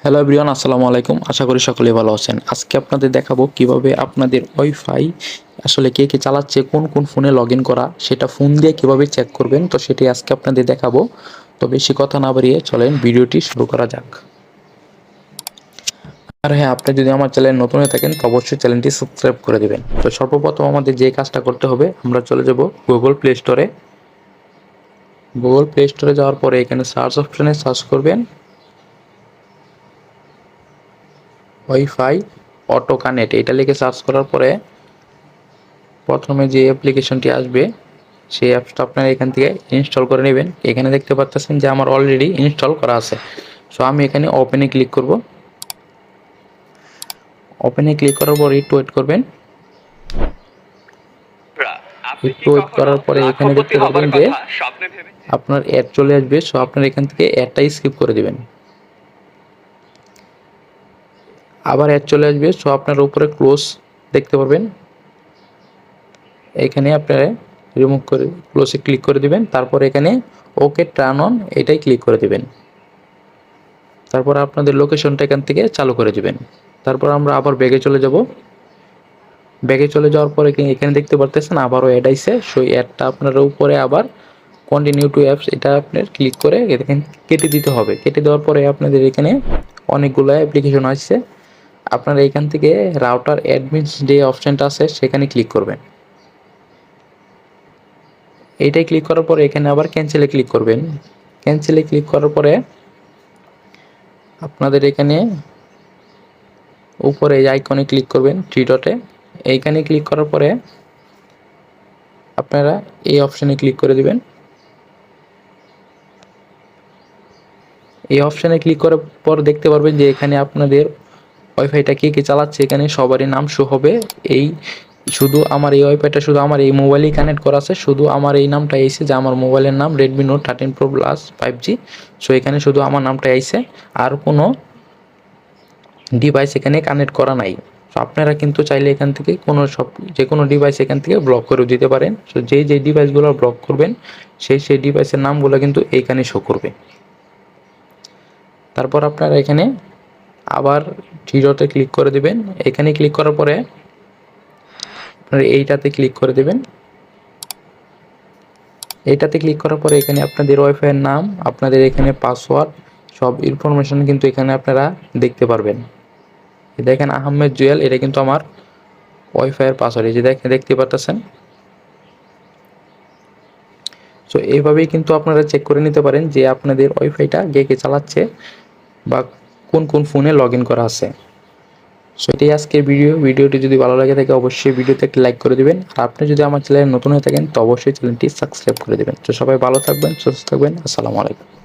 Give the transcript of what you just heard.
Hello everyone, আসসালামু আলাইকুম। আশা করি সকলেই ভালো আছেন। আজকে আপনাদের দেখাবো কিভাবে আপনাদের ওয়াইফাই আসলে কে কে চালাচ্ছে, কোন কোন ফোনে লগ ইন করা, সেটা ফোন দিয়ে কিভাবে চেক করবেন। তো সেটি আজকে আপনাদের দেখাবো। তো বেশি কথা না বাড়িয়ে চলেন ভিডিওটি শুরু করা যাক। আর হ্যাঁ, আপনি যদি আমার চ্যানেল নতুন হয়ে থাকেন তো অবশ্যই চ্যানেলটি সাবস্ক্রাইব করে দেবেন। তো সর্বপ্রথম আমাদের যে কাজটা করতে হবে, আমরা চলে যাব গুগল প্লে স্টোরে। গুগল প্লে স্টোরে যাওয়ার পরে এখানে সার্চ অপশনে সার্চ করবেন ওয়াইফাই অটো কানেক্ট। এটা লিখে সার্চ করার পরে প্রথমে যে অ্যাপ্লিকেশনটি আসবে সেই অ্যাপসটা আপনারা এখান থেকে ইনস্টল করে নেবেন। এখানে দেখতে পাচ্ছেন যে আমার অলরেডি ইনস্টল করা আছে। সো আমি এখানে ওপেনে ক্লিক করব। ওপেনে ক্লিক করার পর একটু ওয়েট করবেন। একটু ওয়েট করার পরে এখানে দেখতে পাবেন যে আপনার অ্যাড চলে আসবে। সো আপনার এখান থেকে অ্যাডটাই স্কিপ করে দিবেন। আবার অ্যাড চলে আসবে। সো আপনার উপরে ক্লোজ দেখতে পারবেন, এখানে আপনারা রিমুভ করে ক্লোজে ক্লিক করে দিবেন। তারপর এখানে ওকে টার্ন অন এটাই ক্লিক করে দিবেন। তারপর আপনাদের লোকেশনটা এখান থেকে চালু করে দিবেন। তারপর আমরা আবার ব্যাগে চলে যাব। ব্যাগে চলে যাওয়ার পরে এখানে দেখতে পারতেছেন আবারও অ্যাড আইছে। সেই অ্যাডটা আপনার উপরে আবার কন্টিনিউ টু অ্যাপস এটা আপনার ক্লিক করে এখানে কেটে দিতে হবে। কেটে দেওয়ার পরে আপনাদের এখানে অনেকগুলো অ্যাপ্লিকেশন আসছে। আপনারা এখান থেকে রাউটার অ্যাডমিনস যে অপশানটা আছে সেখানে ক্লিক করবেন। এইটাই ক্লিক করার পরে এখানে আবার ক্যান্সেলে ক্লিক করবেন। ক্যান্সেলে ক্লিক করার পরে আপনাদের এখানে উপরে এই আইকনে ক্লিক করবেন, থ্রি ডটে। এইখানে ক্লিক করার পরে আপনারা এই অপশানে ক্লিক করে দিবেন। এই অপশানে ক্লিক করার পর দেখতে পারবেন যে এখানে আপনাদের ওয়াইফাইটা কে কে চালাচ্ছে এখানে সবারই নাম শো হবে। এই শুধু আমার এই ওয়াইফাইটা শুধু আমার এই মোবাইলেই কানেক্ট করা আছে। শুধু আমার এই নামটা আইছে যে আমার মোবাইলের নাম Redmi Note 13 Pro Plus 5G। So এখানে শুধু আমার নামটা আইছে, আর কোনো ডিভাইস এখানে কানেক্ট করা নাই। সো আপনারা কিন্তু চাইলে এখান থেকে যে কোনো ডিভাইস এখান থেকে ব্লক করে দিতে পারেন। সো যে ডিভাইসগুলো ব্লক করবেন সেই ডিভাইসের নামগুলো কিন্তু এইখানে শো করবে। তারপর আপনারা এখানে আবার থ্রি ডটে ক্লিক করে দিবেন। এখানে ক্লিক করার পরে আপনারা এইটাতে ক্লিক করে দিবেন। এইটাতে ক্লিক করার পরে এখানে আপনাদের ওয়াইফাইয়ের নাম, আপনাদের এখানে পাসওয়ার্ড, সব ইনফরমেশন কিন্তু এখানে আপনারা দেখতে পারবেন। দেখেন আহমেদ জুয়েল, এটা কিন্তু আমার ওয়াইফাইয়ের পাসওয়ার্ড, এই যে দেখতে পাচ্ছেন। সো এইভাবেই কিন্তু আপনারা চেক করে নিতে পারেন যে আপনাদের ওয়াইফাইটা কে কে চালাচ্ছে বা কোন কোন ফোনে লগ ইন করা আছে। সো এটাই আজকের ভিডিওটি যদি ভালো লাগে থাকে অবশ্যই ভিডিওতে একটি লাইক করে দিবেন। আর আপনি যদি আমার চ্যানেলে নতুন হয়ে থাকেন তো অবশ্যই চ্যানেলটি সাবস্ক্রাইব করে দিবেন। তো সবাই ভালো থাকবেন, সুস্থ থাকবেন। আসসালামু আলাইকুম।